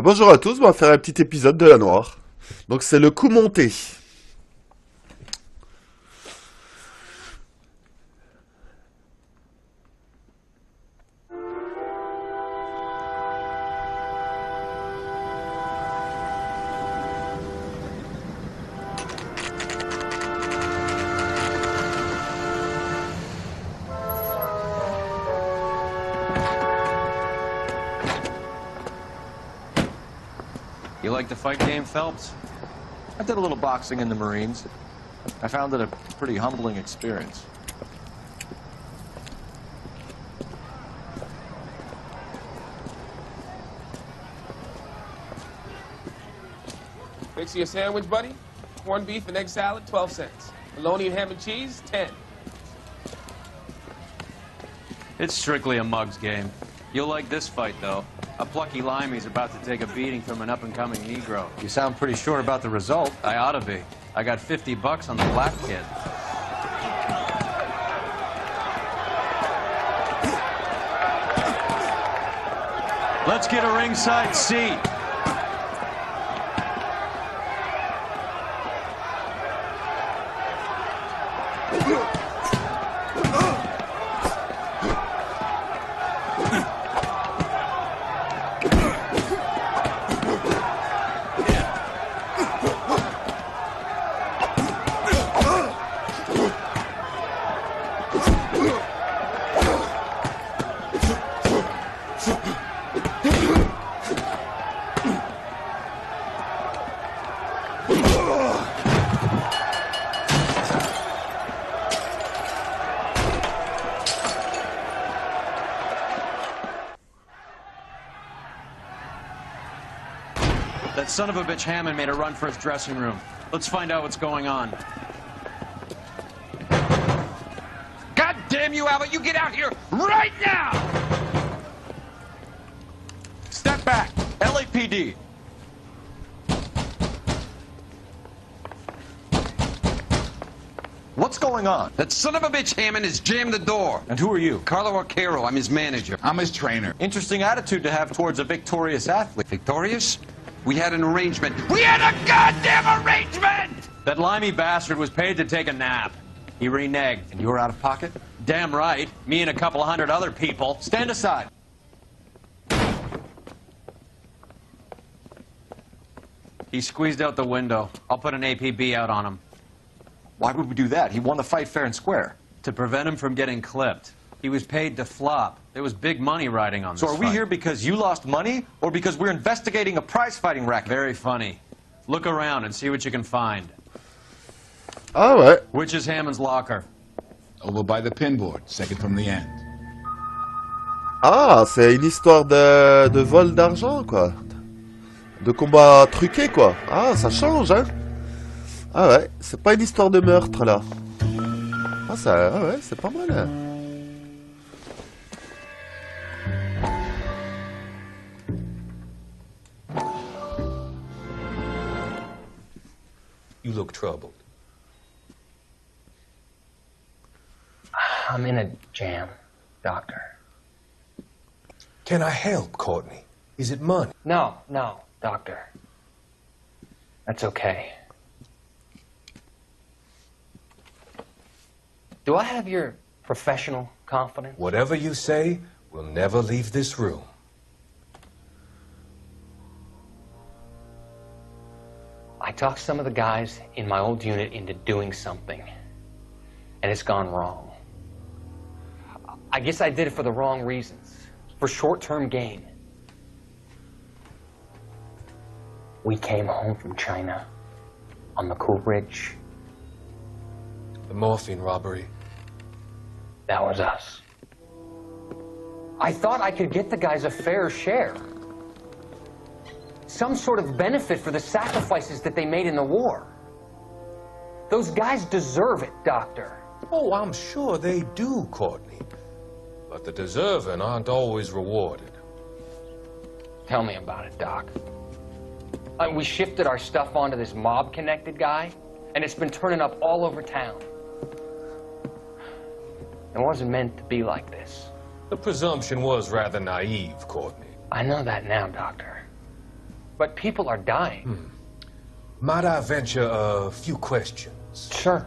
Bonjour à tous, on va faire un petit épisode de la noire. Donc c'est le coup monté. You like the fight game, Phelps? I did a little boxing in the Marines. I found it a pretty humbling experience. Fix you a sandwich, buddy? Corned beef and egg salad, 12 cents. Bologna and ham and cheese, 10. It's strictly a mug's game. You'll like this fight, though. A plucky limey's about to take a beating from an up-and-coming Negro. You sound pretty sure about the result. I ought to be. I got $50 on the black kid. Let's get a ringside seat. That son of a bitch Hammond made a run for his dressing room. Let's find out what's going on. God damn you, Albert! You get out here right now! Step back! LAPD! What's going on? That son of a bitch Hammond has jammed the door. And who are you? Carlo Arcaro, I'm his manager. I'm his trainer. Interesting attitude to have towards a victorious athlete. Victorious? We had an arrangement. We had a goddamn arrangement! That limey bastard was paid to take a nap. He reneged. And you're out of pocket? Damn right. Me and a couple of hundred other people. Stand aside. He squeezed out the window. I'll put an APB out on him. Why would we do that? He won the fight fair and square. To prevent him from getting clipped. He was paid to flop. There was big money riding on this So are we fight. here because you lost money, or because we're investigating a prize-fighting racket? Very funny. Look around and see what you can find. Ah ouais. Which is Hammond's locker? Over by the pinboard, second from the end. Ah, c'est une histoire de vol d'argent, quoi. De combat truqué, quoi. Ah, ça change, hein. Ah ouais, c'est pas une histoire de meurtre, là. Ah ouais, c'est pas mal, hein. You look troubled. I'm in a jam, Doctor. Can I help, Courtney? Is it money? No, Doctor. That's okay. Do I have your professional confidence? Whatever you say, we'll never leave this room. I talked some of the guys in my old unit into doing something, and it's gone wrong. I guess I did it for the wrong reasons, for short-term gain. We came home from China on the Coup Bridge. The morphine robbery. That was us. I thought I could get the guys a fair share. Some sort of benefit for the sacrifices that they made in the war. Those guys deserve it, Doctor. Oh, I'm sure they do, Courtney. But the deserving aren't always rewarded. Tell me about it, Doc. We shifted our stuff onto this mob-connected guy, and it's been turning up all over town. It wasn't meant to be like this. The presumption was rather naive, Courtney. I know that now, Doctor. but people are dying. Might I venture a few questions? Sure.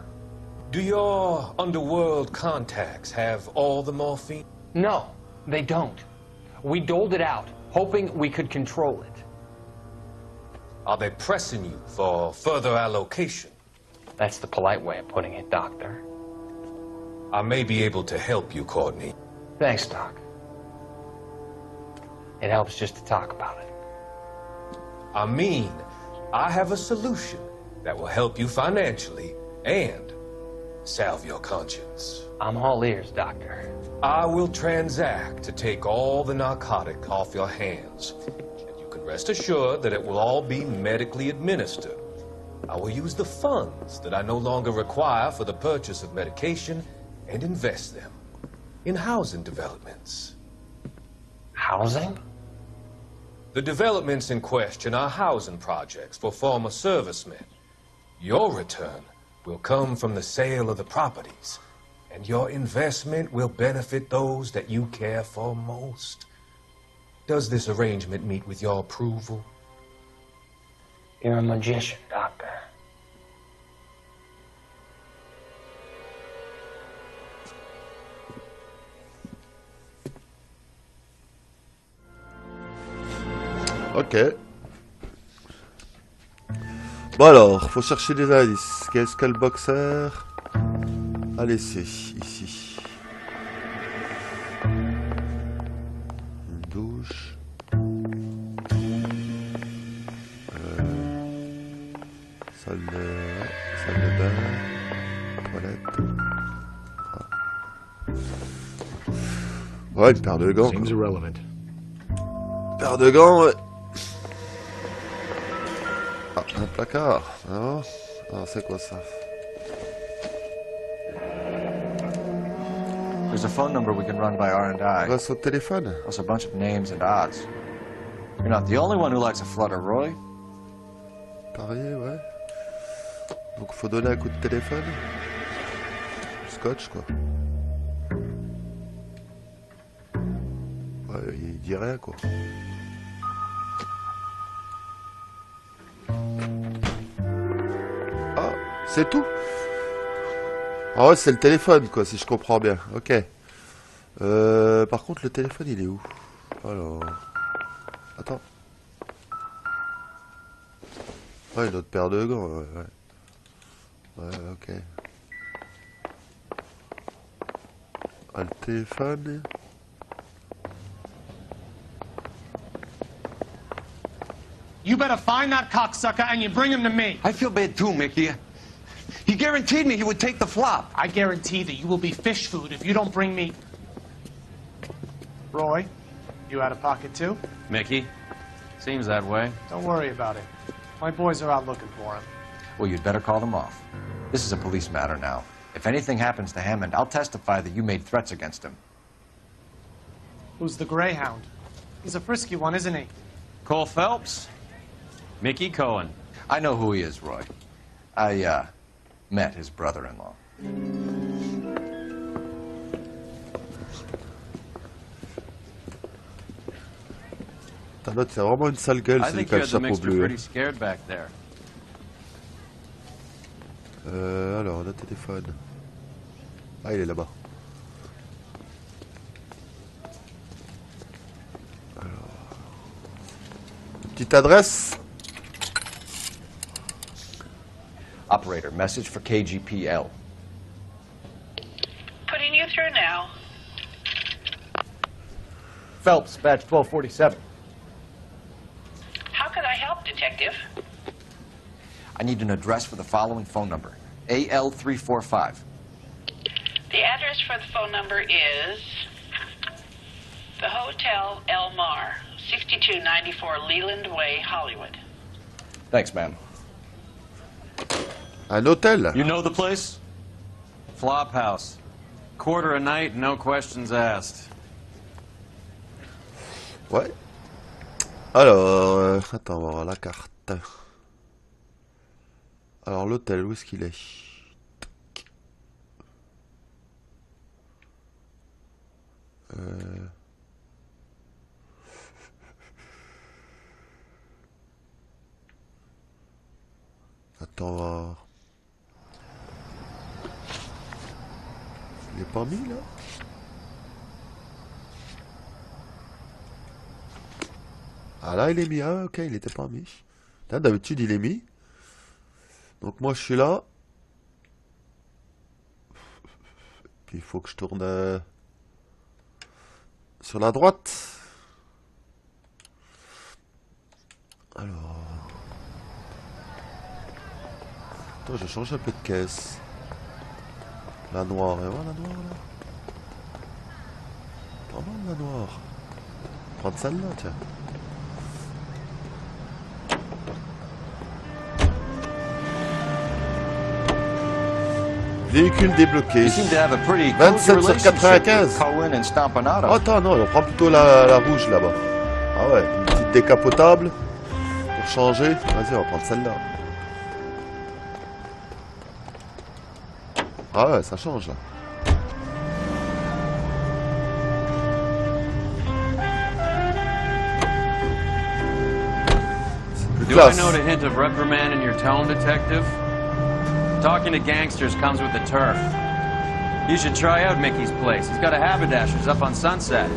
Do your underworld contacts have all the morphine? No, they don't. We doled it out, hoping we could control it. Are they pressing you for further allocation? That's the polite way of putting it, Doctor. I may be able to help you, Courtney. Thanks, Doc. It helps just to talk about it. I mean, I have a solution that will help you financially and salve your conscience. I'm all ears, Doctor. I will transact to take all the narcotic off your hands. And you can rest assured that it will all be medically administered. I will use the funds that I no longer require for the purchase of medication and invest them in housing developments. Housing? The developments in question are housing projects for former servicemen. Your return will come from the sale of the properties, and your investment will benefit those that you care for most. Does this arrangement meet with your approval? You're a magician, Doctor. Ok. Bon alors, faut chercher des indices. Qu'est-ce que le boxeur a laissé ici? Une douche. Salle de bain. Toilette. Ouais, une paire de gants. Seems irrelevant. Paire de gants, ouais. Ah, un placard. Non, ah, c'est quoi ça? There's a phone number we can run by R&I. Grâce au téléphone. Plus a bunch of names and odds. You're not the only one who likes a flutter, Roy. Pareil, ouais. Donc faut donner un coup de téléphone. Scotch, quoi. Ouais, il dit rien, quoi. Ah, c'est tout. Ah ouais, c'est le téléphone, quoi, si je comprends bien. Ok. Par contre, le téléphone, il est où? Alors... Attends. Ouais, une autre paire de gants, ouais. Ouais, ok. Ah, le téléphone... You better find that cocksucker and you bring him to me. I feel bad too, Mickey. He guaranteed me he would take the flop. I guarantee that you will be fish food if you don't bring me... Roy, you out of pocket too? Mickey? Seems that way. Don't worry about it. My boys are out looking for him. Well, you'd better call them off. This is a police matter now. If anything happens to Hammond, I'll testify that you made threats against him. Who's the Greyhound? He's a frisky one, isn't he? Cole Phelps? Mickey Cohen. I know who he is, Roy. I, met his brother-in-law. Putain, l'autre, c'est vraiment une sale gueule, I celui think qui a you le had the chapeau mixture bleu. pretty scared back there. Alors, le téléphone. Ah, il est là-bas. Alors... Petite adresse. Operator, message for KGPL. Putting you through now. Phelps, badge 1247. How could I help, Detective? I need an address for the following phone number. AL345. The address for the phone number is the Hotel El Mar, 6294 Leland Way, Hollywood. Thanks, ma'am. Un hôtel. You know the place? Flop house. Quarter a night, no questions asked. Ouais. Alors, attends, on va voir la carte. Alors, l'hôtel, où est-ce qu'il est? Attends. Il est pas mis là? Ah là il est mis, ah ok il était pas mis. D'habitude il est mis. Donc moi je suis là. Puis il faut que je tourne sur la droite. Alors... Attends, je change un peu de caisse. La noire, et voilà la noire là. Pas mal la noire. Prendre celle-là, tiens. Véhicule débloqué. 27 sur 95. Attends, non, on prend plutôt la rouge là-bas. Ah ouais, une petite décapotable. Pour changer. Vas-y, on va prendre celle-là. Ah ouais, ça change là. C'est plus Do I classe. note a hint of reprimand in your tone, detective? Talking to gangsters comes with the turf. You should try out Mickey's place. He's got a haberdasher's up on Sunset.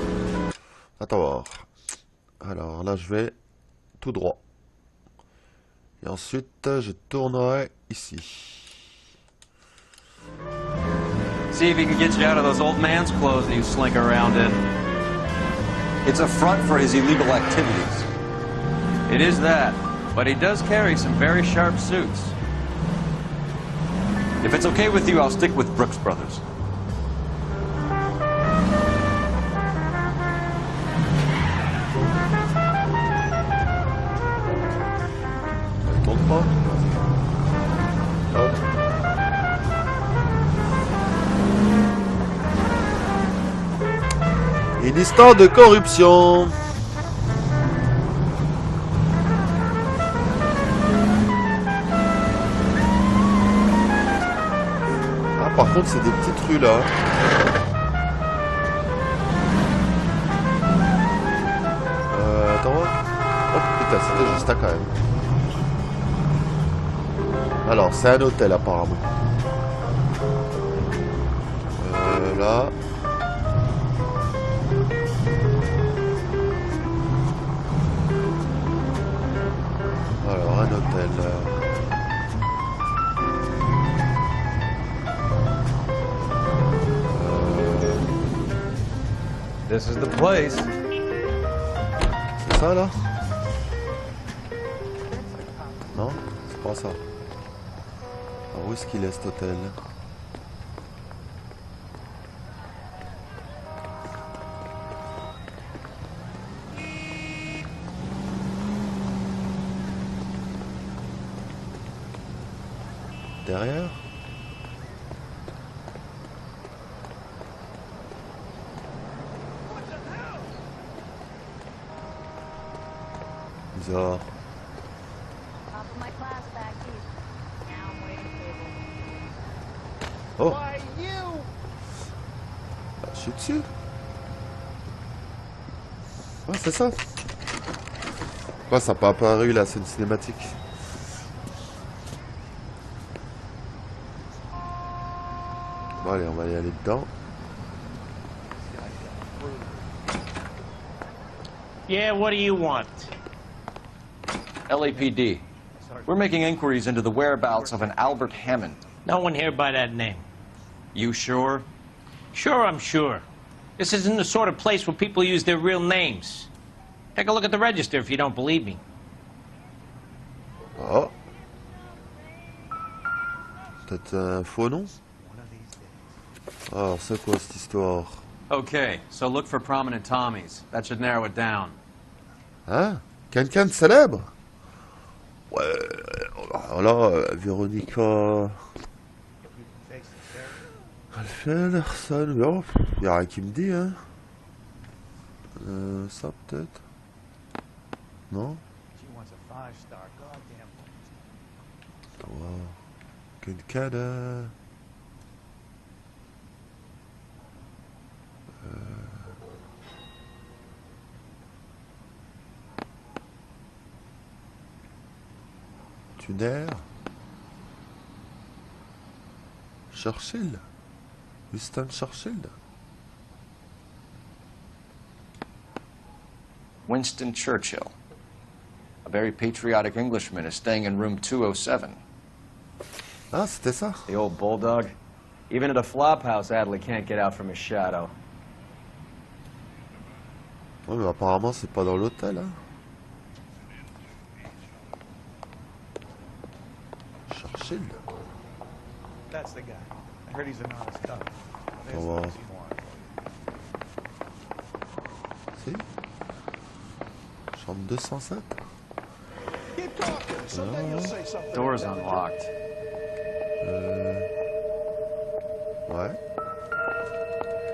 Attends voir. Alors là, je vais tout droit. Et ensuite, je tournerai ici. See if he can get you out of those old man's clothes that you slink around in. It's a front for his illegal activities. It is that, but he does carry some very sharp suits. If it's okay with you, I'll stick with Brooks Brothers. Elle tourne pas. Hop. Une histoire de corruption. Ah, par contre, c'est des petites rues là. Attends. Oh putain, c'était juste là quand même. Alors, c'est un hôtel apparemment. Là. Alors, un hôtel. This is the place. C'est ça là? Non? C'est pas ça. Alors, où est-ce qu'il est cet hôtel? Derrière? Bizarre. Oh! Bah, je suis dessus. Ouais, c'est ça. Ouais, ça n'a pas apparu là, c'est une cinématique. Bon, allez, on va y aller dedans. Yeah, what do you want? LAPD. We're making inquiries into the whereabouts of an Albert Hammond. No one here by that name. You sure? Sure, I'm sure. This isn't the sort of place where people use their real names. Take a look at the register if you don't believe me. Oh. Peut-être un faux nom? Alors, c'est quoi cette histoire? Okay, so look for prominent Tommies. That should narrow it down. Hein? Quelqu'un de célèbre? Ouais, alors là, Véronica... Alfred, bon, y a rien qui me dit, hein? Ça peut-être? Non? Wow. Quelqu'un de... Tuner? Churchill. Winston Churchill. Winston Churchill. A very patriotic Englishman is staying in room 207. Ah, c'était ça. The old bulldog. Even at a flop house, Adley can't get out from his shadow. Ouais, mais apparemment, c'est pas dans l'hôtel, hein. Churchill. That's the guy. I heard he's an honest guy. On va voir. Si. Chambre 207. Keep talking. Someday you'll say something. Door's unlocked. Ouais.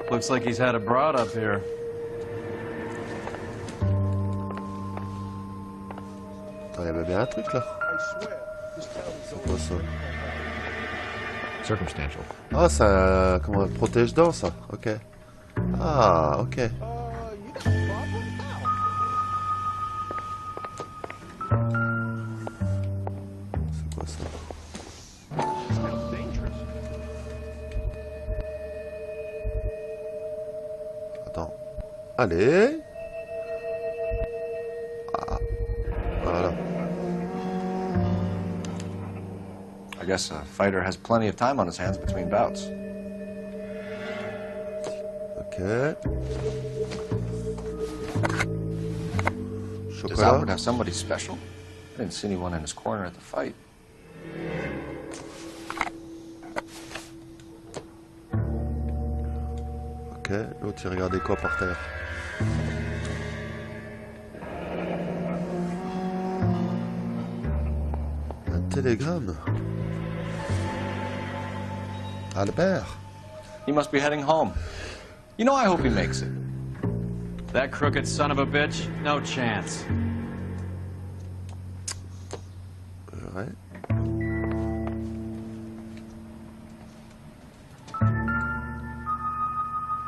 Looks like he's had a broad up here. Attends, il y avait bien un truc là. C'est quoi ça? Circumstantial. Ah, c'est un... Comment un protège-dents ça? Ok. Ah, ok. C'est quoi ça? Attends. Allez. Ah. Voilà. I guess a fighter has plenty of time on his hands between bouts. Ok. Does Chocolat. Albert have somebody special? I didn't see anyone in his corner at the fight. Ok, l'autre il regardait quoi par terre? Un télégramme. Albert. He must be heading home. You know, I hope he makes it. That crooked son of a bitch? No chance. Ouais.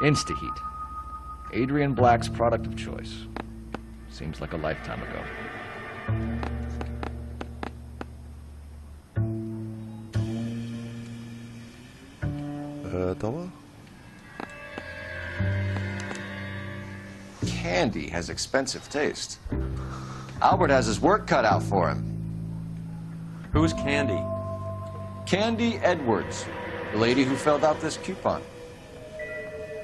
Instaheat. Adrian Black's product of choice. Seems like a lifetime ago. Attends voir. Candy has expensive taste. Albert has his work cut out for him. Who's Candy? Candy Edwards, the lady who filled out this coupon.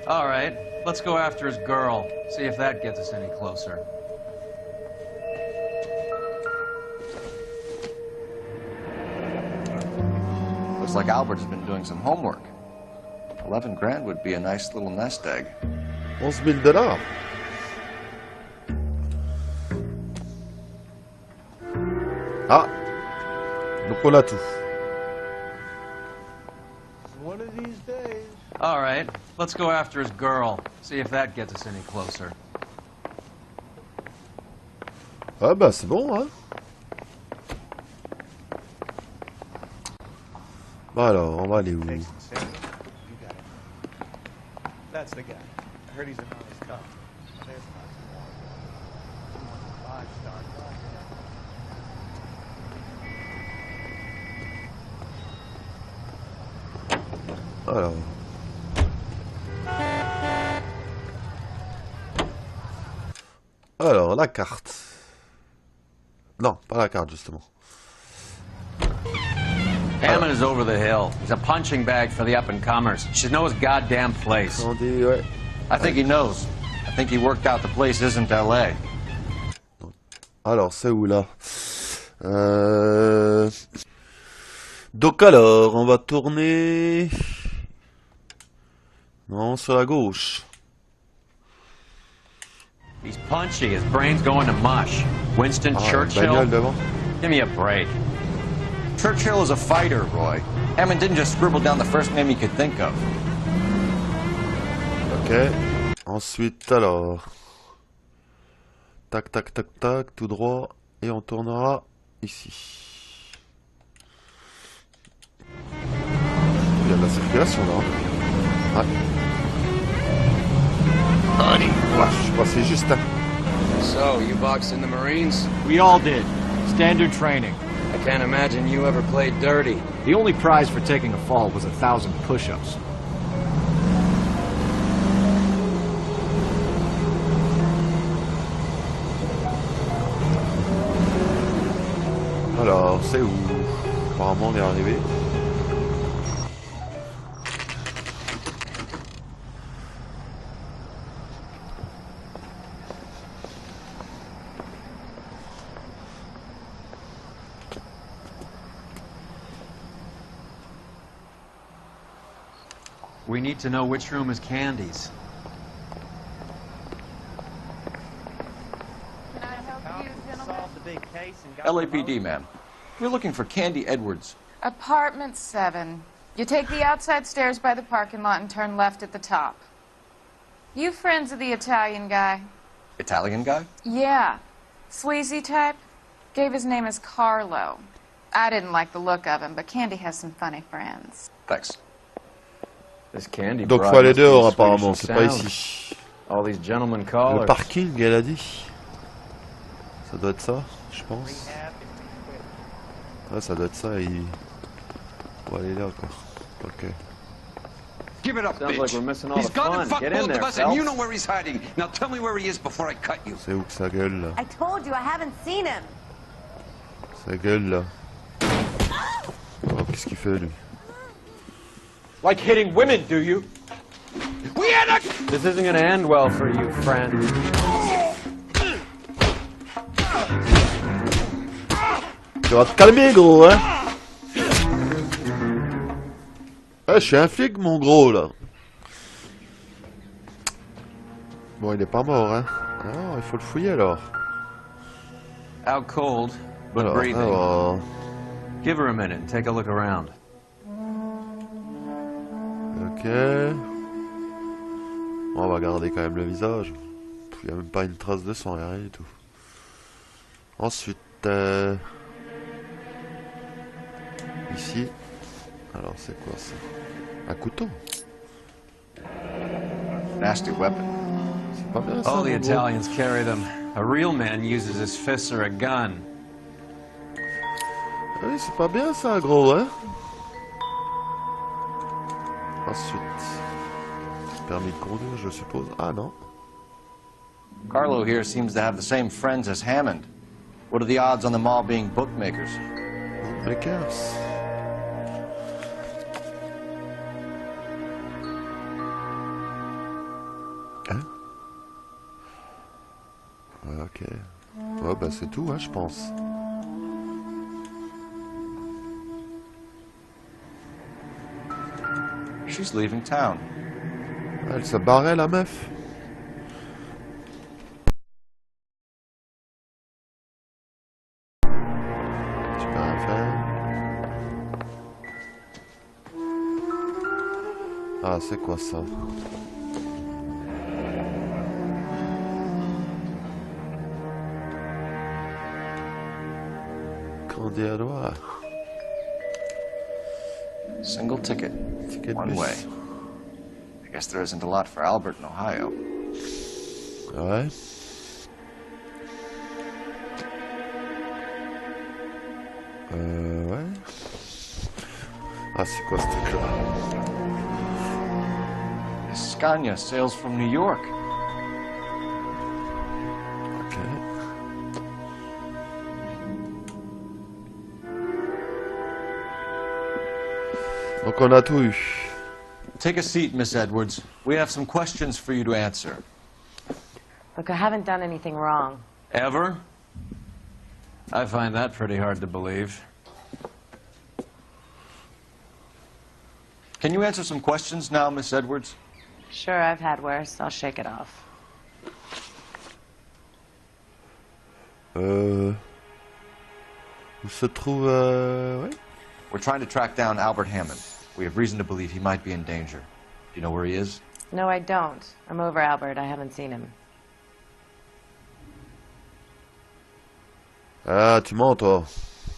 All right, let's go after his girl. See if that gets us any closer. Looks like Albert has been doing some homework. 11 grand would be a nice little nest egg. $11,000. Ah. Donc on a tout. One of these days. All right, let's go after his girl. See if that gets us any closer. Ah bah c'est bon, hein. Bon alors, on va aller où? That's the guy. I heard he's an honest cop. There's not 5-star guy. Alors. Alors, la carte. Non, pas la carte, justement. Hammond is over the hill. He's a punching bag for the up-and-comers. He should know his goddamn place. On dit, ouais. I think he knows. I think he worked out the place isn't L.A. Alors, c'est où, là? Donc, alors, on va tourner... Non, sur la gauche. He's punchy. His brain's going to mush. Winston Churchill? Bagnole devant. Give me a break. Churchill is a fighter, Roy. Hammond didn't just scribble down the first name he could think of. Ok. Ensuite, alors... Tac, tac, tac, tac, tout droit. Et on tournera ici. Il y a de la circulation, là. Ouais. Allez, ouais, je suis passé juste, hein. So, you boxed in the Marines? We all did. Standard training. I can't imagine you ever played dirty. The only prize for taking a fall was 1,000 push-ups. Alors, c'est où? Apparemment, on est arrivé. We need to know which room is Candy's. LAPD, ma'am. We're looking for Candy Edwards. Apartment 7. You take the outside stairs by the parking lot and turn left at the top. You friends of the Italian guy? Italian guy? Yeah. Sleazy type. Gave his name as Carlo. I didn't like the look of him, but Candy has some funny friends. Thanks. This Candy Donc broad faut aller must be dehors as apparemment, Swedish c'est pas as ici. sound. All these gentlemen Le callers. parking, elle a dit. Ça doit être ça, je pense. Ouais, ça doit être ça, il... Faut aller là, quoi. Ok. Give it up, Sounds bitch. like we're missing all He's the gone fun. and fucked Get in both there, of us, and you Phelps. know where he's hiding. Now tell me where he is before I cut you. C'est où que ça gueule, là? I told you I haven't seen him. Ça gueule, là. Oh, qu'est-ce qu'il fait, lui? Like hitting women, do you? We had a... This isn't gonna end well for you, friend. Tu vas te calmer, gros, hein? Ouais, je suis un flic, mon gros, là. Bon, il est pas mort, hein? Ah, il faut le fouiller, alors. Out cold, but Alors, breathing. alors... Give her a minute and take a look around. Ok. Bon, on va garder quand même le visage. Il n'y a même pas une trace de sang, rien du tout. Ensuite, ici. Alors, c'est quoi ça? Un couteau? Nasty weapon. C'est pas bien ça, All the mon gros. Italians carry them. A real man uses his fists or a gun. Oui, c'est pas bien ça, gros, hein? Ensuite, permis de conduire, je suppose. Ah non. Carlo here seems to have the same friends as Hammond. What are the odds on them all being bookmakers? Bookmakers. Hein? Ouais, ok. Ouais, bah c'est tout, hein, je pense. She's leaving town. Elle se barrait, la meuf. Tu peux rien faire. Ah, c'est quoi ça? Candy à doigt. Single ticket. Ticket One bus. way. I guess there isn't a lot for Albert in Ohio. Ouais. Ouais. Ah, c'est quoi ce truc-là? Scania sails from New York. Ok. Donc on a tout eu. Take a seat, Miss Edwards. We have some questions for you to answer. Look, I haven't done anything wrong. Ever? I find that pretty hard to believe. Can you answer some questions now, Miss Edwards? Sure, I've had worse. I'll shake it off. Où se trouve... ouais. We're trying to track down Albert Hammond. We have reason to believe he might be in danger. Do you know where he is? No, I don't. I'm over Albert. I haven't seen him. Ah, tu mens, toi.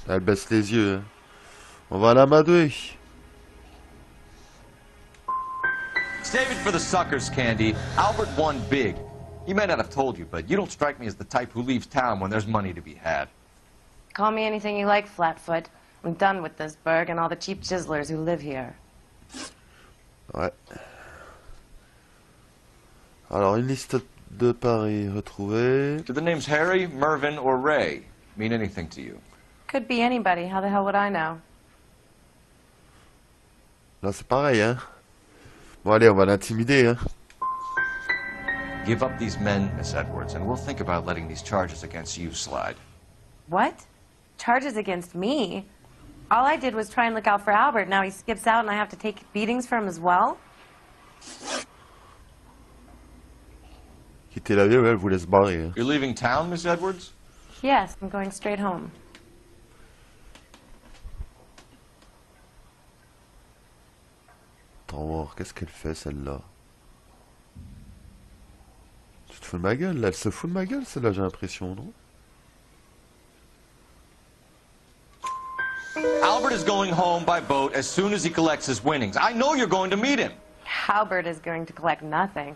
Elle baisse les yeux. Hein. On va l'amadouer. Save it for the suckers, Candy. Albert won big. He may not have told you, but you don't strike me as the type who leaves town when there's money to be had. Call me anything you like, Flatfoot. I'm done with this burg and all the cheap chiselers who live here. Ouais. Alors, une liste de paris retrouvée. Do the names Harry, Mervyn, or Ray mean anything to you? Could be anybody. How the hell would I know? Là, c'est pareil, hein. Bon, allez, on va l'intimider, hein. Give up these men, Miss Edwards, and we'll think about letting these charges against you slide. What? Charges against me? All I did was try and look out for Albert. Now he skips out and I have to take beatings for him as well? Quitter la ville, elle vous laisse barrer. Hein. You're leaving town, Miss Edwards? Yes, I'm going straight home. Attends voir, qu'est-ce qu'elle fait celle-là? Tu te fous de ma gueule, là? Elle se fout de ma gueule celle-là, j'ai l'impression, non? Albert is going home by boat as soon as he collects his winnings. I know you're going to meet him. Albert is going to collect nothing.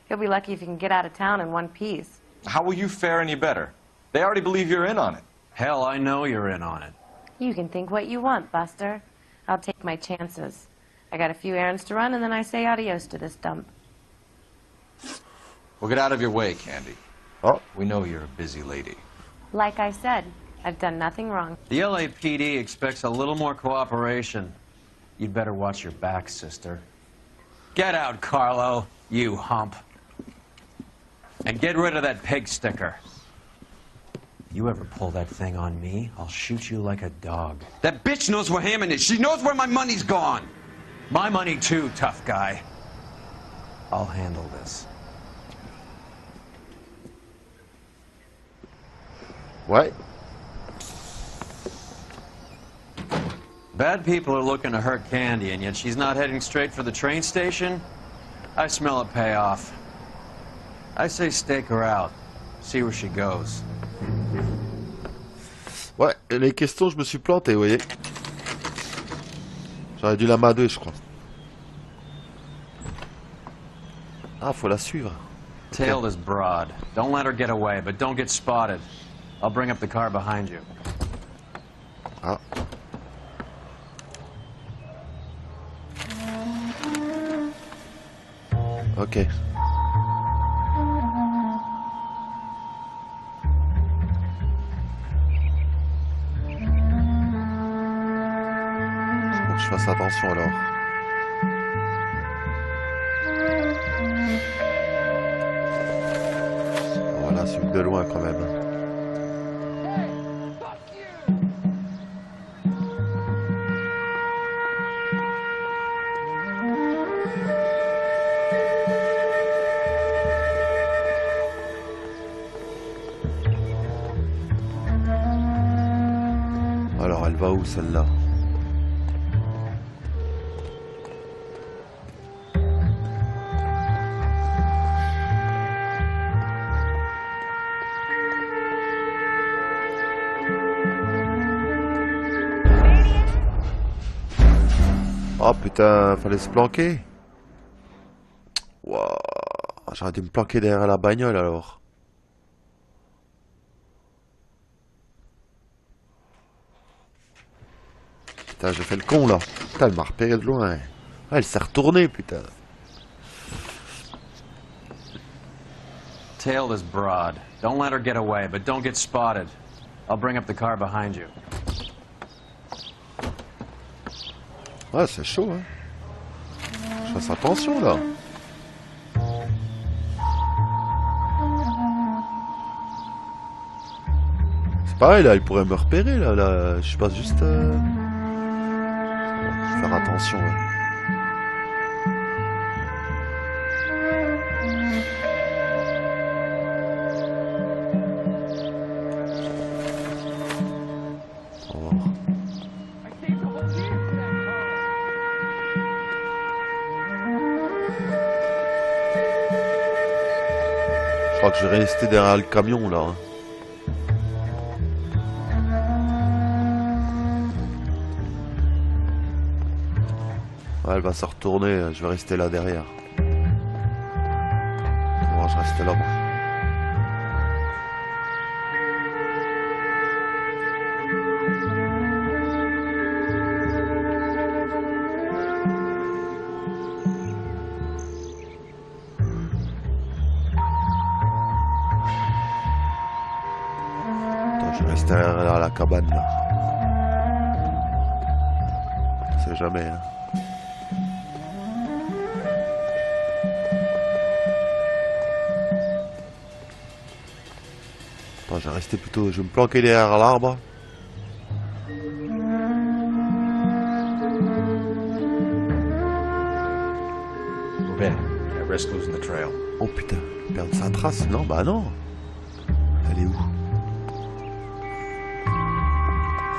He'll be lucky if he can get out of town in one piece. How will you fare any better? They already believe you're in on it. Hell, I know you're in on it. You can think what you want, Buster. I'll take my chances. I got a few errands to run, and then I say adios to this dump. We'll get out of your way, Candy. Oh. We know you're a busy lady. Like I said, I've done nothing wrong. The LAPD expects a little more cooperation. You'd better watch your back, sister. Get out, Carlo, you hump. And get rid of that pig sticker. You ever pull that thing on me, I'll shoot you like a dog. That bitch knows where Hammond is. She knows where my money's gone. My money too, tough guy. I'll handle this. Ouais. Bad people are looking to hurt Candy, and yet she's not heading straight for the train station? I smell a payoff. I say stake her out. See where she goes. Ouais, les questions, je me suis planté, vous voyez. J'aurais dû la madouer, je crois. Ah, faut la suivre. Tailed is broad. Don't let her get away, but don't get spotted. I'll bring up the car behind you. Ah. Ok. Faut que je fasse attention alors. Voilà, celui de loin quand même. Alors, elle va où celle-là? Oh putain, fallait se planquer. Wow. J'aurais dû me planquer derrière la bagnole alors. Putain, j'ai fait le con là. Putain, elle m'a repéré de loin. Ah, elle s'est retournée, putain. Tailed is broad. Don't let her get away, but don't get spotted. I'll bring up the car behind you. Ouais, c'est chaud, hein. Je fasse attention là. C'est pareil là, il pourrait me repérer là. Je passe juste. Je vais faire attention. Ouais. Au revoir. Je crois que je vais rester derrière le camion là. Hein. Ouais, elle va se retourner, je vais rester là derrière. Bon, je reste là-bas. reste derrière la cabane là. On sait jamais. Hein. Attends, je vais rester plutôt. Je vais me planquer derrière l'arbre. Move in. I risk losing the trail. Oh putain, perdre sa trace? Non, bah non. Elle est où?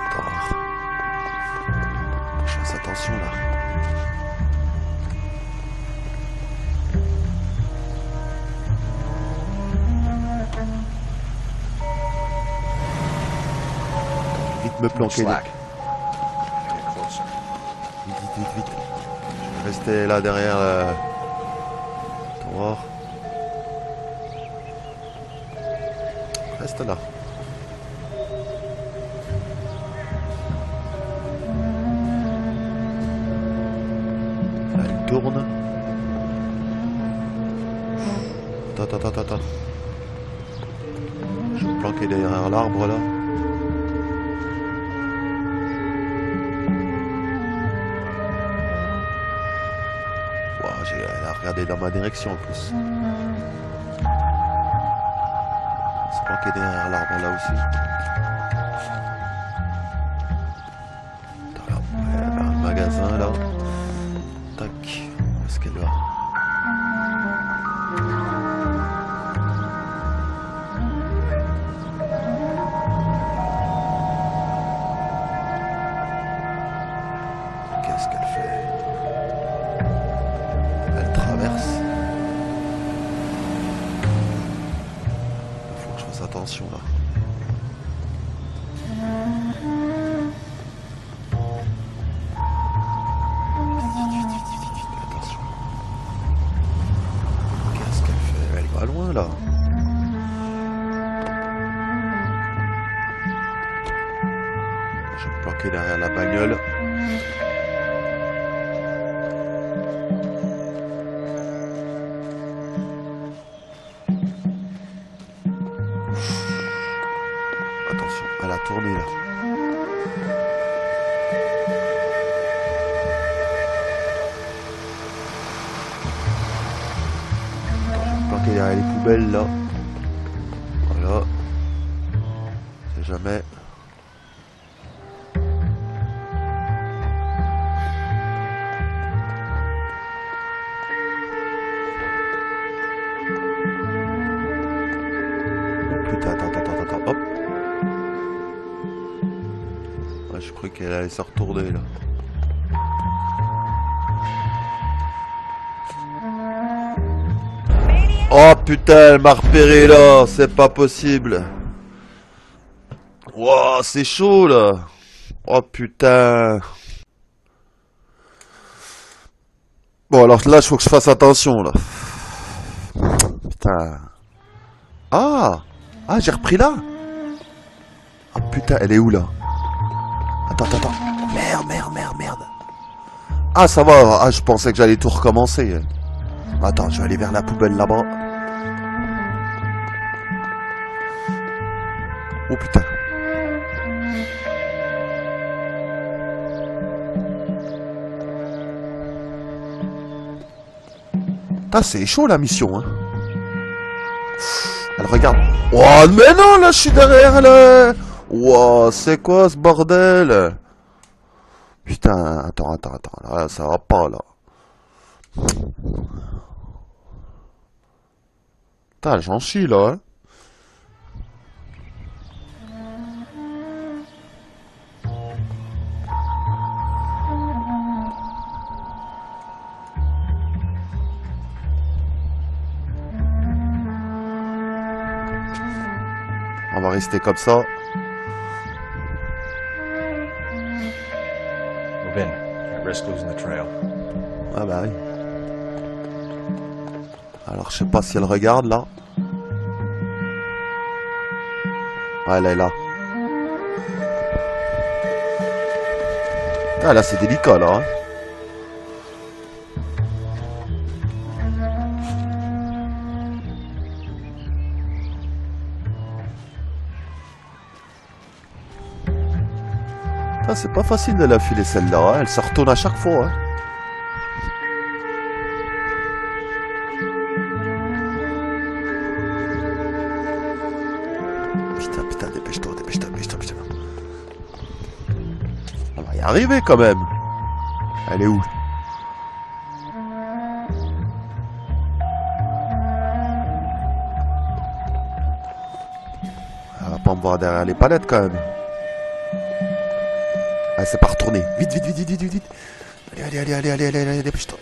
Attends. Je fasse attention là. Vite me planquer. Slack. Vite. Je vais rester là derrière. Attends voir. Reste là. Là, elle tourne. Attends. Je vais me planquer derrière l'arbre là. Elle a regardé dans ma direction en plus. On se planquer derrière l'arbre là aussi. Attends, là, elle a un magasin là. Tac. Où est-ce qu'elle va? Qu'est-ce qu'elle fait? Elle traverse. Il faut que je fasse attention là. Vite, attention. Qu'est-ce qu'elle fait? Elle va loin là. Je vais me planquer derrière la bagnole. Attention, elle a tourné là. Attends, je vais me planquer derrière les poubelles là. Voilà. On sait jamais. Oh putain, attends, hop. Ouais, je croyais qu'elle allait se retourner là. Oh putain, elle m'a repéré là, c'est pas possible. Wow, c'est chaud là. Oh putain. Bon alors là, il faut que je fasse attention là. Putain. Ah, j'ai repris là. Oh putain, elle est où là? Attends. Merde. Ah, ça va. Ah, je pensais que j'allais tout recommencer. Attends, je vais aller vers la poubelle là-bas. Oh putain. Ah, c'est chaud la mission, hein. Elle regarde. Oh, mais non, là, je suis derrière là. Wow, c'est quoi ce bordel? Putain, attends, là, ça va pas, là. Putain, j'en chie, là, hein. On va rester comme ça. Move in. I risk losing the trail. Ah bah oui. Alors je sais pas si elle regarde là. Ouais, elle est là. Ah là c'est délicat là. Hein. Ah, c'est pas facile de la filer celle-là, hein. Elle se retourne à chaque fois. Hein. Putain, dépêche-toi. On va y arriver quand même. Elle est où? Elle va pas me voir derrière les palettes quand même. Ah, c'est pas retourné. Vite. Allez, dépêche-toi.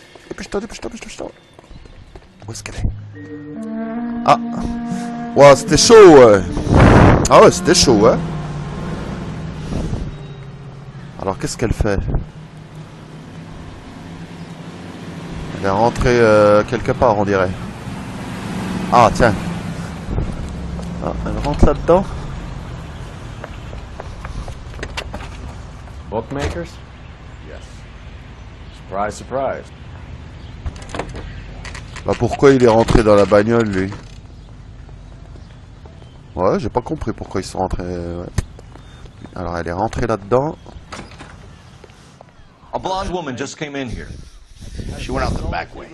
Où est-ce qu'elle est? Ah. Ouais, c'était chaud, ouais. Ah ouais, c'était chaud, hein. Alors, qu'est-ce qu'elle fait? Elle est rentrée quelque part, on dirait. Ah, tiens. Ah, elle rentre là-dedans. Bookmakers? Yes. Surprise, surprise. Bah pourquoi il est rentré dans la bagnole, lui? Ouais, j'ai pas compris pourquoi ils sont rentrés. Ouais. Alors, elle est rentrée là-dedans. A blonde woman just came in here. She went out the back way.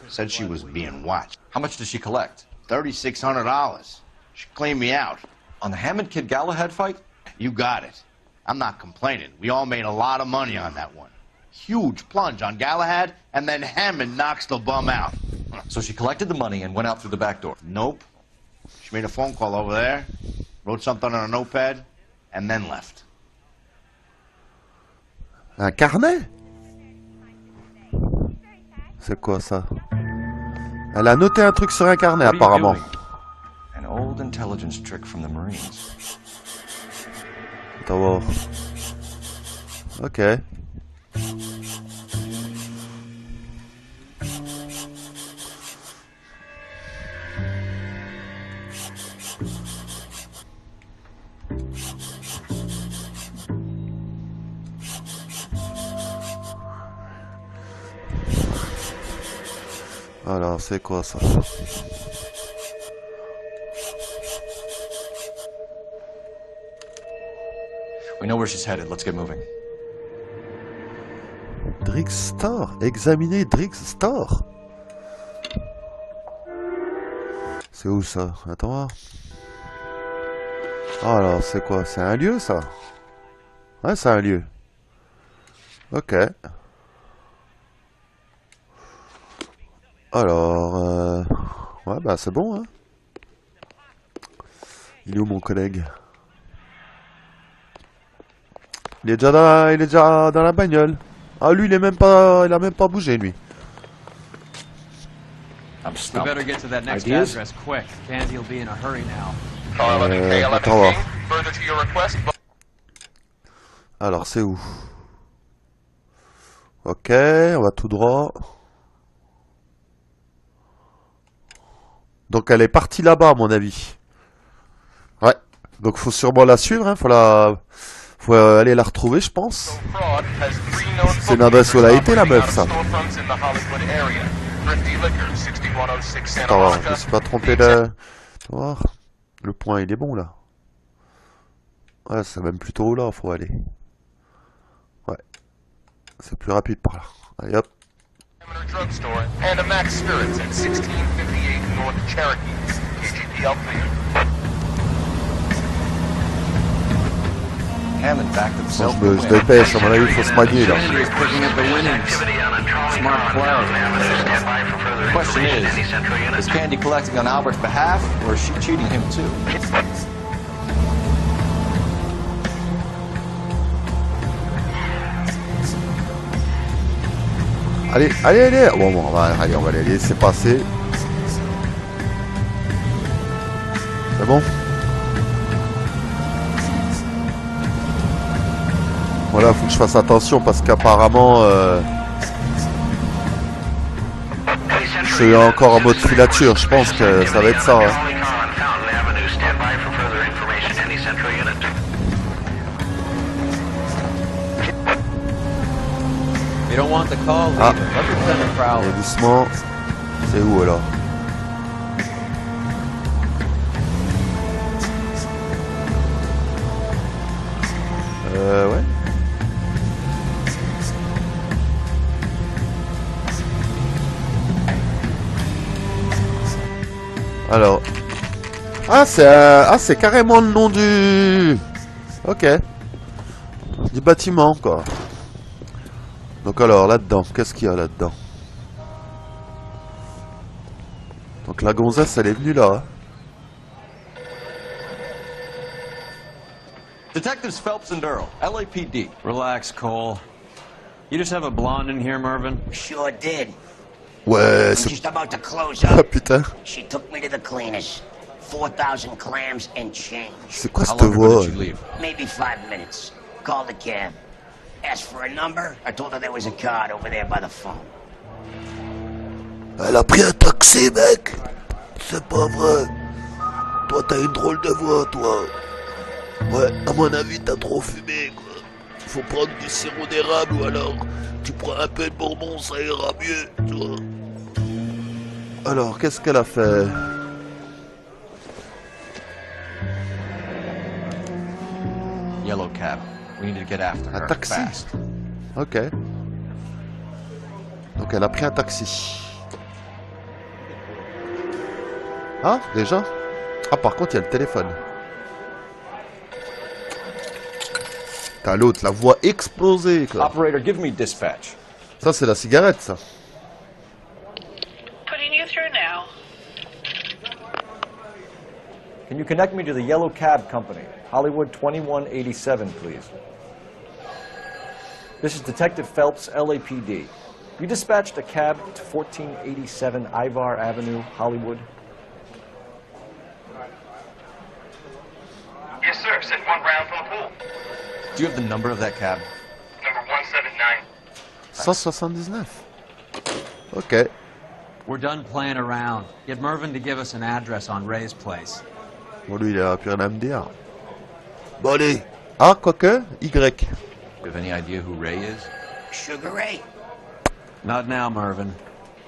Said she was being watched. How much did she collect? $3,600. She cleaned me out. On the Hammond Kid Galahad fight? You got it. I'm not complaining. We all made a lot of money on that one. Huge plunge on Galahad, and then Hammond knocks the bum out. So she collected the money and went out through the back door? Nope. She made a phone call over there, wrote something on a notepad, and then left. Un carnet? C'est quoi ça? Elle a noté un truc sur un carnet apparemment. An old intelligence trick from the Marines. Attends voir. Ok. Alors, c'est quoi ça? We know where she's headed. Let's get moving. Drugstore. Examiner Drugstore. C'est où ça? Attends voir. Alors, c'est quoi? C'est un lieu, ça? Ouais, c'est un lieu. Ok. Alors, ouais, bah c'est bon, hein. Il est où mon collègue? Il est déjà dans la bagnole. Ah, lui, il a même pas bougé, lui. We better get to that next address quick. Candy'll be in a hurry now. Attends voir. Alors, c'est où? Ok, on va tout droit. Donc elle est partie là-bas à mon avis. Ouais. Donc faut sûrement la suivre, hein. Faut aller la retrouver, je pense. C'est une adresse où elle a été, la meuf, ça. Attends, je me suis pas trompé de... voir. Le point, il est bon, là. Ouais, c'est même plutôt là, faut aller. Ouais. C'est plus rapide par là. Allez, hop. Drugstore and a Max Spirits at 1658 North Cherokee. KGPL clear. Hammond back to the cell. Je dépêche, à mon avis, il faut se manier, là. The question is Candy collecting on Albert's behalf, or is she cheating him too? Allez. Bon, on va les laisser passer. C'est bon? Voilà, faut que je fasse attention parce qu'apparemment je suis encore en mode filature. Je pense que ça va être ça. Hein. You don't want the call leader. Let her send a prowler. Et doucement. C'est où alors? Ouais. Alors. Ah, c'est carrément le nom du... Ok. Du bâtiment, quoi. Donc alors, là-dedans, qu'est-ce qu'il y a là-dedans? Donc la gonzesse, elle est venue là. Hein. Detectives Phelps and Earl, LAPD. Relax, Cole. You just have a blonde in here, Mervyn? Sure did. Ouais, I'm c'est... just about to close Ah up. putain. She took me to the cleaners. 4,000 clams and change. C'est quoi cette voix? Maybe 5 minutes. Called the cab. Asked for a number. I told her there was a card over there by the phone. Elle a pris un taxi, mec. C'est pas vrai. Toi, t'as une drôle de voix, toi. Ouais, à mon avis, t'as trop fumé, quoi. Faut prendre du sirop d'érable ou alors tu prends un peu de bourbon, ça ira mieux, tu vois. Alors, qu'est-ce qu'elle a fait? Yellow cab. We need to get after her. Un taxi. Fast. Ok. Donc elle a pris un taxi. Ah, déjà? Ah, par contre, il y a le téléphone. T'as l'autre, la voix explosée, quoi. Operator, give me dispatch. Ça, c'est la cigarette, ça. Putting you through now. Can you connect me to the Yellow Cab Company, Hollywood 2187, please? This is Detective Phelps, LAPD. You dispatched a cab to 1487 Ivar Avenue, Hollywood? Yes, sir. Sent one round from the pool. Do you have the number of that cab? Number 179. 179. Ok. We're done playing around. Get Mervyn to give us an address on Ray's place. Bon, lui, il a plus rien à me dire. Bon, allez. Ah, quoique, Y. Do you have any idea who Ray is? Sugar Ray? Not now, Mervyn.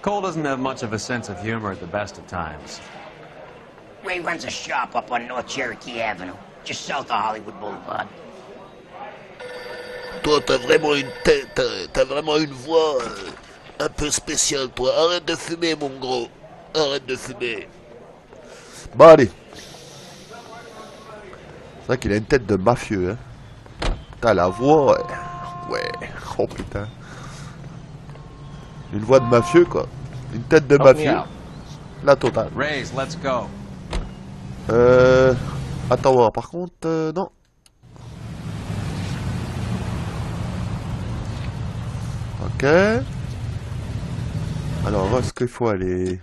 Cole doesn't have much of a sense of humor at the best of times. Ray runs a shop up on North Cherokee Avenue, just south of Hollywood Boulevard. Toi, t'as vraiment une tête, t'as vraiment une voix un peu spéciale, toi. Arrête de fumer, mon gros. Arrête de fumer. Bon, allez. C'est vrai qu'il a une tête de mafieux, hein. T'as la voix, ouais. Oh, putain. Une voix de mafieux, quoi. Une tête de mafieux. La totale. Rays, let's go. Attends, voir. Par contre, non. Ok. Alors, où est-ce qu'il faut aller?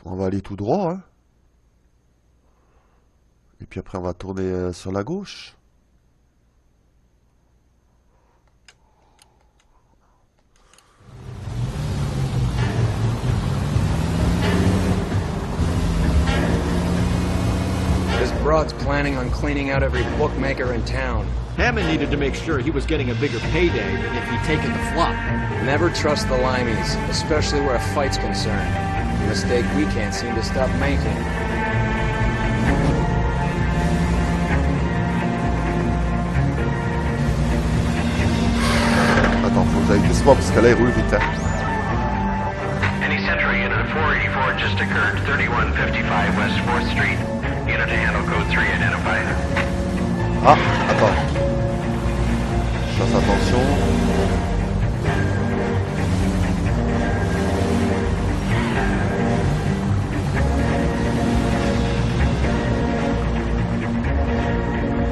On va aller tout droit, hein. Et puis après, on va tourner sur la gauche. This broad's planning on cleaning out every bookmaker in town. Hammond needed to make sure he was getting a bigger payday than if he'd taken the flop. Never trust the limeys, especially where a fight's concerned. A mistake we can't seem to stop making. Attends, faut que j'aille doucement parce que là, il roule vite, hein. Any Century unit 484 just occurred, 3155 West 4th Street. Unit to handle code 3 identified. Ah, attends. Je fasse attention.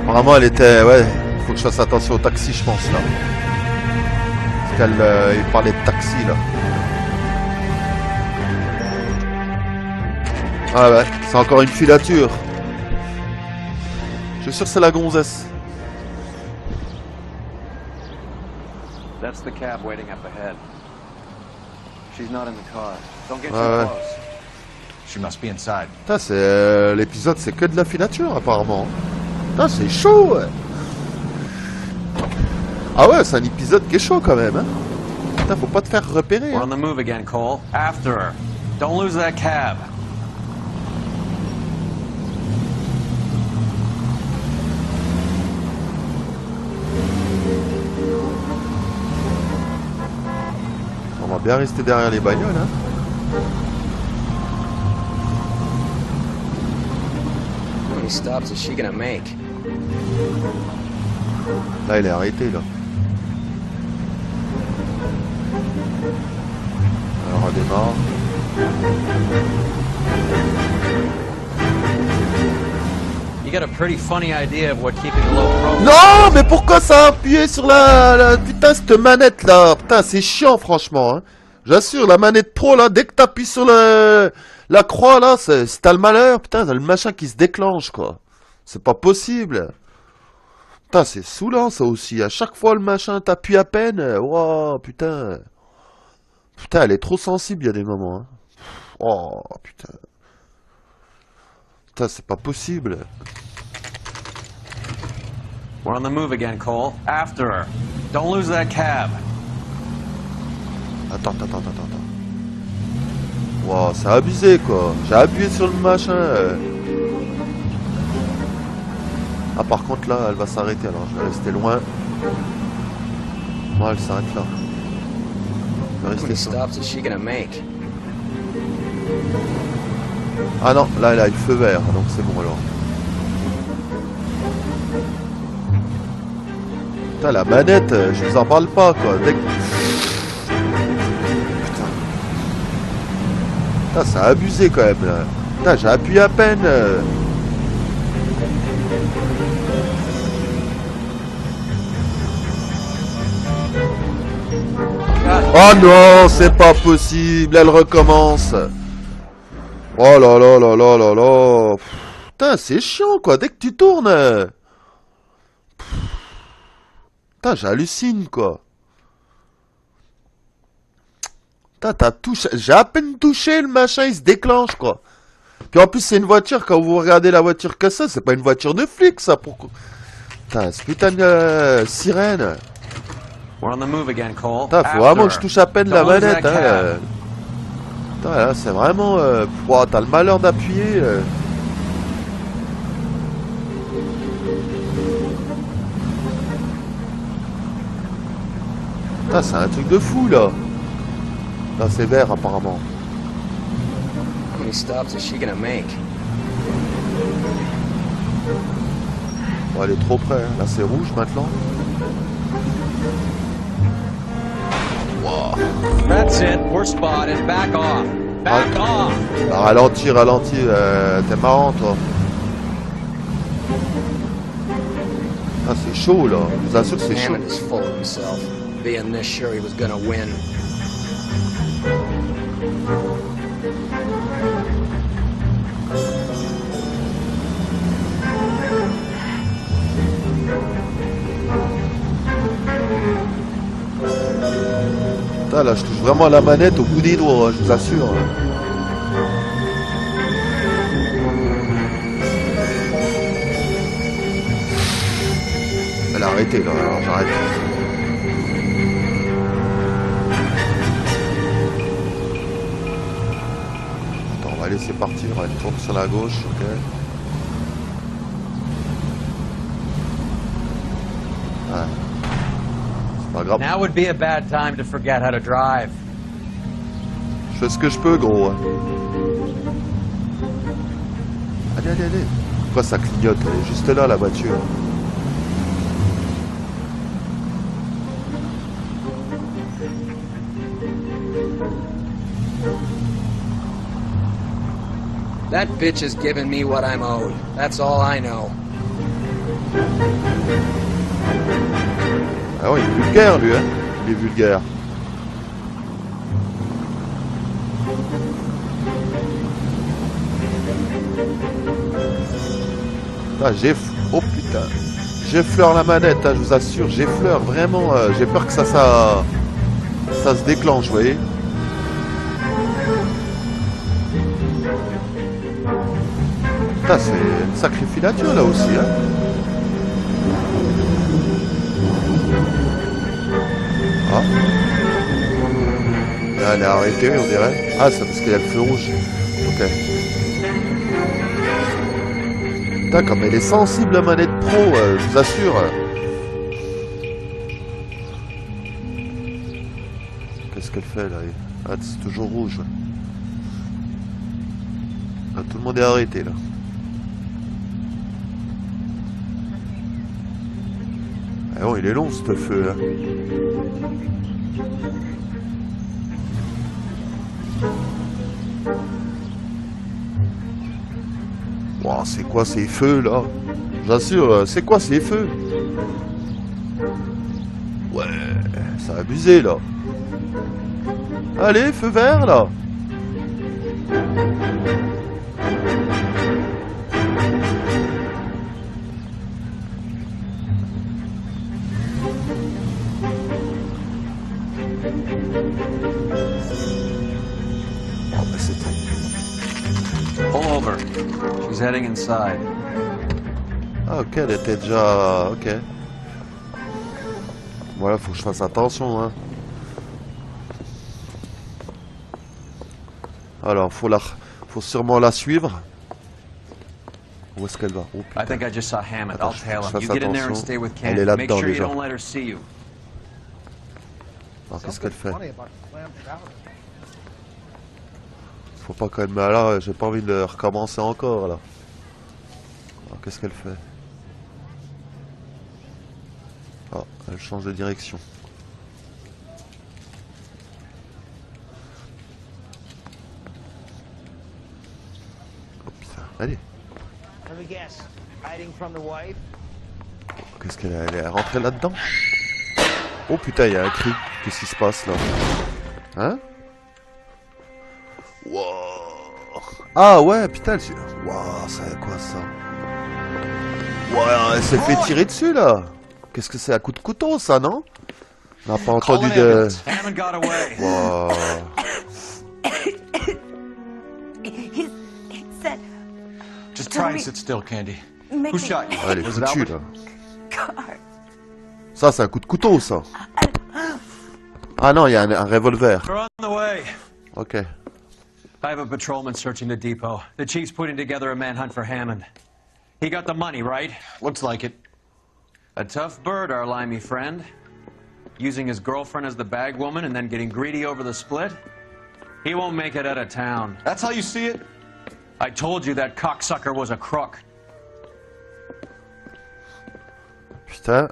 Apparemment, elle était... Ouais, faut que je fasse attention au taxi, je pense, là. Parce qu'elle il parlait de taxi, là. Ah ouais, c'est encore une filature. Je suis sûr que c'est la gonzesse. That's the cab waiting up ahead. She's not in the car. Don't get Ouais, too ouais. close. She must be inside. Putain, c'est... l'épisode, c'est que de la filature, apparemment. Putain, c'est chaud, ouais. Ah ouais, c'est un épisode qui est chaud, quand même, hein. Putain, faut pas te faire repérer. We're Hein. on the move again, Cole. After her. Don't lose that cab. On va bien rester derrière les bagnoles, hein. How many stops is she gonna make? Là, il est arrêté, là. Alors, on redémarre. You got a pretty funny idea of what keeping a low profile. Non, mais pourquoi ça a appuyé sur putain, cette manette là? Putain, c'est chiant, franchement. Hein. J'assure, la manette pro là, dès que t'appuies sur la croix là, si t'as le malheur, putain, t'as le machin qui se déclenche, quoi. C'est pas possible. Putain, c'est saoulant ça aussi. À chaque fois le machin t'appuie à peine. Oh, putain. Putain, elle est trop sensible, il y a des moments. Hein. Oh, putain. Putain, c'est pas possible. We're on the move again, Cole. After her. Don't lose that cab. Attends. Wow, c'est abusé, quoi. J'ai appuyé sur le machin. Ah, par contre, là, elle va s'arrêter, alors je vais rester loin. Moi, elle s'arrête là. Je vais rester là. Ah non, là, elle a le feu vert, donc c'est bon, alors. Putain, la manette, je vous en parle pas, quoi. Putain. Putain, c'est abusé, quand même, là. Putain, j'ai appuyé à peine. Oh non, c'est pas possible, elle recommence. Oh là là là là là là. Putain, c'est chiant, quoi, dès que tu tournes. Putain, j'hallucine, quoi. Putain, j'ai à peine touché, le machin, il se déclenche, quoi. Puis en plus, c'est une voiture, quand vous regardez la voiture que ça, c'est pas une voiture de flic, ça, pourquoi. Putain, c'est putain de sirène. We're on the move again, Cole. Putain, faut vraiment que je touche à peine la manette, hein. Putain, là, c'est vraiment... wow, t'as le malheur d'appuyer. Putain, c'est un truc de fou, là. Là, c'est vert, apparemment. How many stops is she gonna make? Bon, elle est trop près, hein. Là, c'est rouge, maintenant. Wow. That's it. We're spotted. Back off. Back off. Ralentis, t'es marrant, toi. Ah, c'est chaud, là. Je vous assure que c'est chaud. Hammond is full of himself. Being this sure he was gonna win. Putain, là, je touche vraiment la manette au bout des doigts, je vous assure. Elle a arrêté, là, alors j'arrête. Attends, on va laisser partir, elle tourne sur la gauche, ok. Ouais. Pas grave. Now would be a bad time to forget how to drive. Je fais ce que je peux, gros. Hein. Allez. Pourquoi ça clignote? Elle est juste là, la voiture. That bitch has given me what I'm owed. That's all I know. Ah ouais, il est vulgaire, lui, hein. Il est vulgaire. Ah, oh putain. J'effleure la manette, hein, je vous assure. J'effleure, vraiment. J'ai peur que ça se déclenche, vous voyez. Putain, c'est une sacrée filature, là aussi, hein. Ah. Là, elle est arrêtée, on dirait. Ah, c'est parce qu'il y a le feu rouge. Ok. Putain, comme elle est sensible, la manette pro, je vous assure. Qu'est-ce qu'elle fait, là? Ah, c'est toujours rouge. Là, tout le monde est arrêté là. Ah bon, il est long ce feu hein. Wow, c'est quoi ces feux là? J'assure, c'est quoi ces feux? Ouais, ça a abusé là. Allez, feu vert là. Pull over. She's heading inside. Ah ok, elle était déjà... Ok. Voilà, faut que je fasse attention, hein. Alors, faut sûrement la suivre. Où est-ce qu'elle va? Oh, I think I just saw Hammond. Attends, I'll tail je him. fasse You get in there and attention. stay with Elle est Ken. Make là-dedans sure you déjà. don't let her see you. Alors, qu'est-ce qu'elle fait? Funny about the clam chowder. Faut pas quand même... Là, j'ai pas envie de recommencer encore, là. Alors, qu'est-ce qu'elle fait? Ah, elle change de direction. Oh putain, allez. Let me guess. Hiding from the wife? Qu'est-ce qu'elle est? Elle est rentrée là-dedans? Oh putain, il y a un cri. Qu'est-ce qui se passe là? Hein? Wow. Ah ouais, putain, wow, c'est quoi ça? Ouais, elle s'est fait tirer dessus là. Qu'est-ce que c'est? Un coup de couteau ça, non? On n'a pas entendu de... Wow. He said, Just try and sit still, Candy. Make Who me- shot you? Ah, elle est Was it foutue Albert? là. God. Ça, c'est un coup de couteau ça. Ah non, il y a un revolver. We're on the way. Ok. I have a patrolman searching the depot. The chief's putting together a manhunt for Hammond. He got the money, right? Looks like it. A tough bird, our limey friend. Using his girlfriend as the bag woman and then getting greedy over the split. He won't make it out of town. That's how you see it? I told you that cocksucker was a crook. Putain.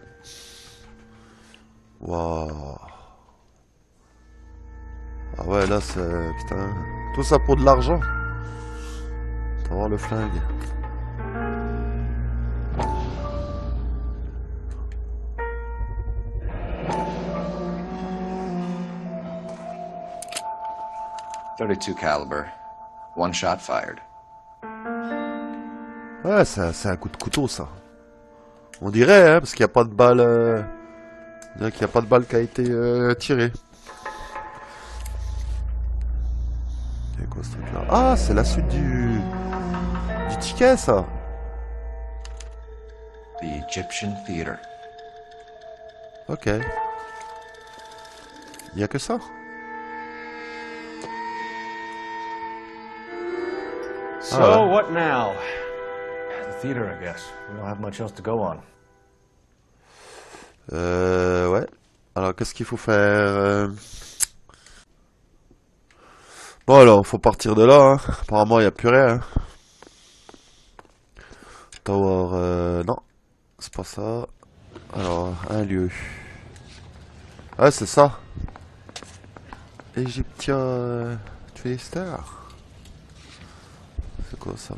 Wow. Ah ouais, là c'est... Putain. Tout ça pour de l'argent. On va voir le flingue. .32 caliber. One shot fired. Ouais, c'est un coup de couteau ça. On dirait, hein, parce qu'il n'y a pas de balle... On dirait qu'il n'y a pas de balle qui a été tirée. C'est quoi ce truc là? Ah, c'est la suite du ticket ça. The Egyptian Theater. Ok. Il n'y a que ça. So, Ah ouais. what now? The theater, I guess. We don't have much else to go on. Ouais. Alors, qu'est-ce qu'il faut faire? Bon, alors, faut partir de là. Hein. Apparemment, il n'y a plus rien. Hein. Tower, non. C'est pas ça. Alors, un lieu. Ah, c'est ça. Egyptian Twister. C'est quoi ça?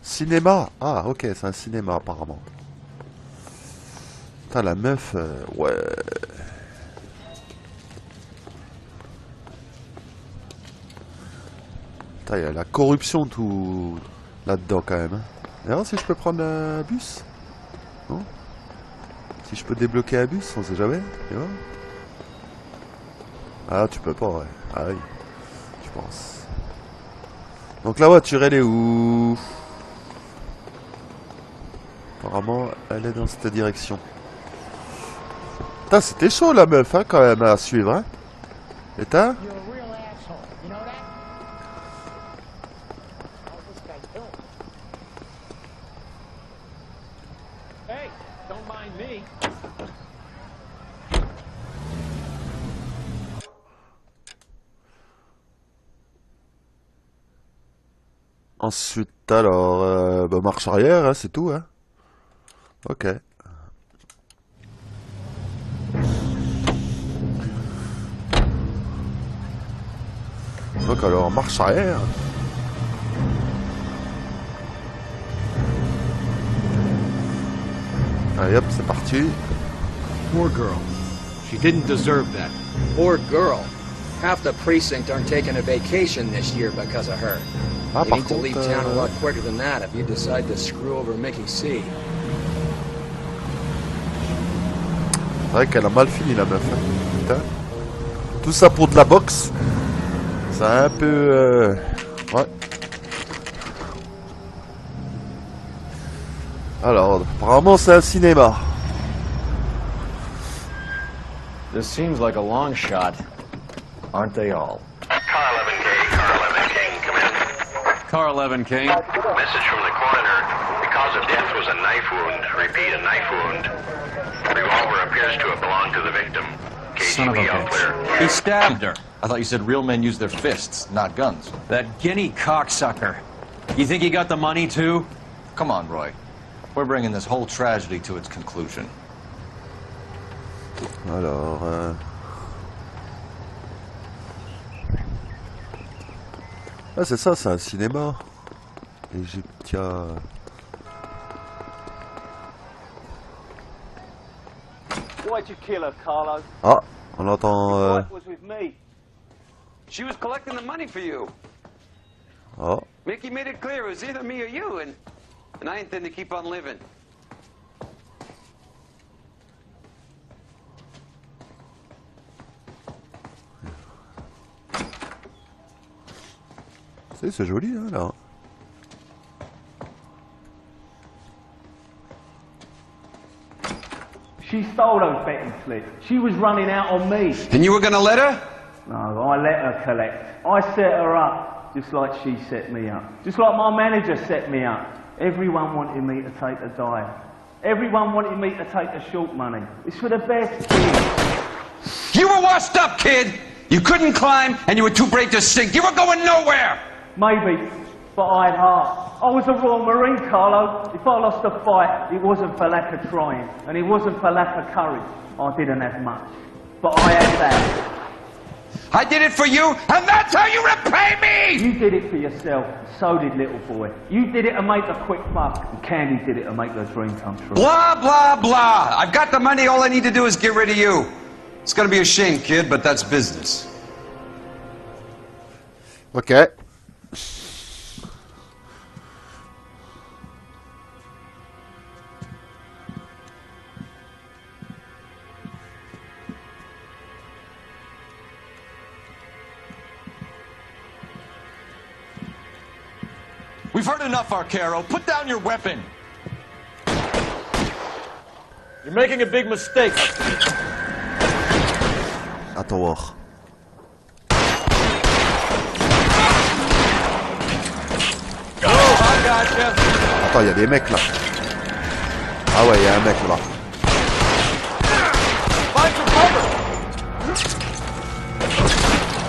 Cinéma. Ah, ok, c'est un cinéma, apparemment. Putain, la meuf, ouais. Putain, il y a la corruption tout là-dedans, quand même. Hein. D'ailleurs, si je peux prendre un bus? Non? Si je peux débloquer un bus, on sait jamais. Tu vois? Ah, tu peux pas, ouais. Ah oui, je pense. Donc la voiture, elle est où? Apparemment, elle est dans cette direction. Putain, c'était chaud la meuf, hein, quand même, à suivre, hein. Et t'as? Hey, don't mind me. Ensuite, alors, bah, marche arrière, hein, c'est tout, hein. Ok. Donc alors, marche arrière. Allez hop, c'est parti. Poor girl. She didn't deserve that. Poor girl. Half the precinct aren't taking a vacation this year because of her. Ah, You par need to contre, leave town a lot quicker than that if you decide to screw over Mickey C. C'est vrai qu'elle a mal fini la meuf. Hein. Putain. Tout ça pour de la boxe. C'est un peu... Ouais. Alors, apparemment c'est un cinéma. This seems like a long shot. Aren't they all? Car 11 King. Message from the coroner. The cause of death was a knife wound. Repeat, a knife wound. Revolver appears to have belonged to the victim. Son of a KGB all clear. bitch. He stabbed her. I thought you said real men use their fists, not guns. That guinea cocksucker. You think he got the money too? Come on, Roy. We're bringing this whole tragedy to its conclusion. Alors... Ah c'est ça, c'est un cinéma. Égyptia... Why'd you kill her, Carlo? Ah, on entend... Your wife was with me. She was collecting the money for you. Oh. Mickey made it clear it was either me or you, and I intend to keep on living. C'est joli, hein, là. She stole those betting slips. She was running out on me. And you were gonna let her? No, I let her collect. I set her up, just like she set me up. Just like my manager set me up. Everyone wanted me to take the dive. Everyone wanted me to take the short money. It's for the best kid. You were washed up, kid! You couldn't climb, and you were too brave to sink. You were going nowhere! Maybe, but I had heart. I was a Royal Marine, Carlo. If I lost a fight, it wasn't for lack of trying, and it wasn't for lack of courage. I didn't have much, but I had that. I did it for you, and that's how you repay me! You did it for yourself, so did little boy. You did it to make a quick buck, and Candy did it to make her dream come true. Blah, blah, blah. I've got the money, all I need to do is get rid of you. It's gonna be a shame, kid, but that's business. Ok. We've heard enough, Arcaro. Put down your weapon. You're making a big mistake. Attends voir. Attends, il y a des mecs là. Ah ouais, il y a un mec là. Find some cover.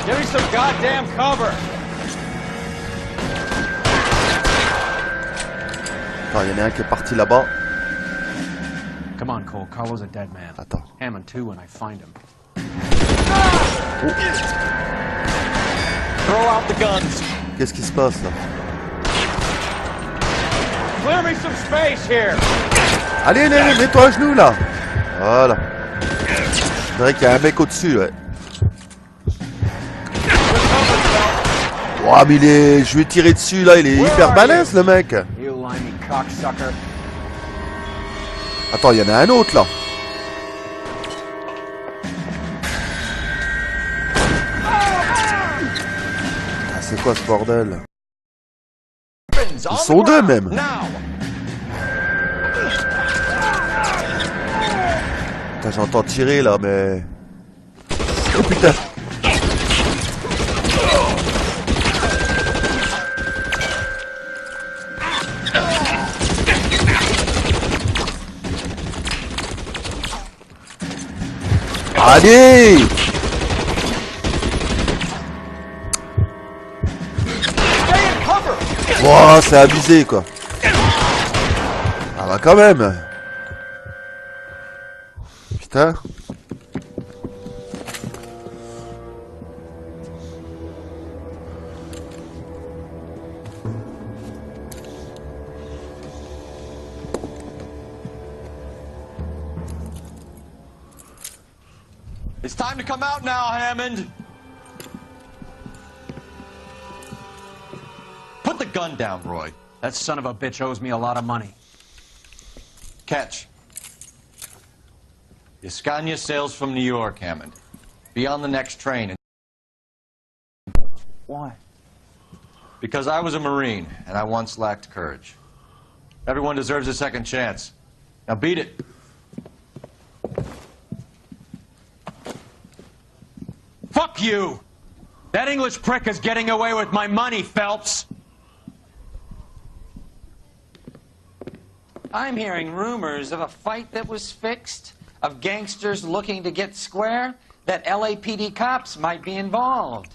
Give me some goddamn cover. Attends, il y en a un qui est parti là-bas. Come on, Cole. Carlo's a dead man. Attends. Hammond too when I find him. Throw out the guns. Qu'est-ce qui se passe là? Clear me some space here. Allez, mets-toi à genoux là. Voilà. Je dirais qu'il y a un mec au-dessus, ouais. Ouah, mais il est... Je vais tirer dessus là, il est hyper balèze le mec. You limey cocksucker. Attends, il y en a un autre là. Ah, c'est quoi ce bordel? Ils sont deux même. Putain, j'entends tirer là, mais... Oh putain. Allez! Wouah, c'est abusé, quoi. Ah bah quand même. Putain. It's time to come out now, Hammond. Put the gun down, Roy. That son of a bitch owes me a lot of money. Catch. Escania sails from New York, Hammond. Be on the next train. Why? Because I was a Marine, and I once lacked courage. Everyone deserves a second chance. Now beat it. Fuck you! That English prick is getting away with my money, Phelps! I'm hearing rumors of a fight that was fixed, of gangsters looking to get square, that LAPD cops might be involved.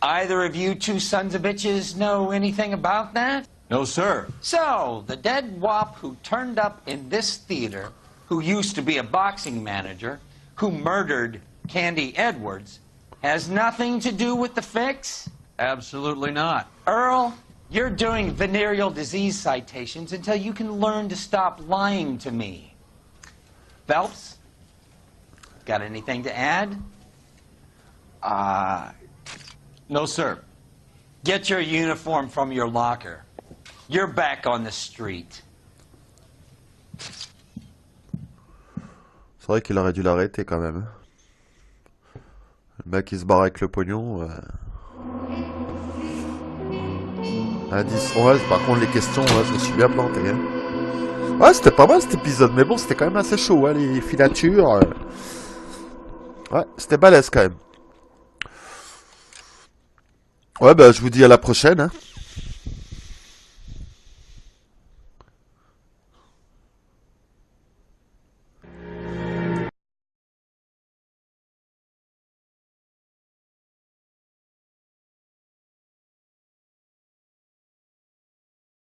Either of you two sons of bitches know anything about that? No, sir. So, the dead wop who turned up in this theater, who used to be a boxing manager, who murdered Candy Edwards, has nothing to do with the fix? Absolutely not. Earl, you're doing venereal disease citations until you can learn to stop lying to me. Phelps, got anything to add? No, sir. Get your uniform from your locker. You're back on the street. C'est vrai qu'il aurait dû l'arrêter quand même. Le mec il se barre avec le pognon. Indice. Ouais, par contre les questions, ouais, je me suis bien planté. Hein. Ouais, c'était pas mal cet épisode, mais bon, c'était quand même assez chaud, hein, les filatures. Ouais, c'était balèze quand même. Ouais, bah je vous dis à la prochaine. Hein.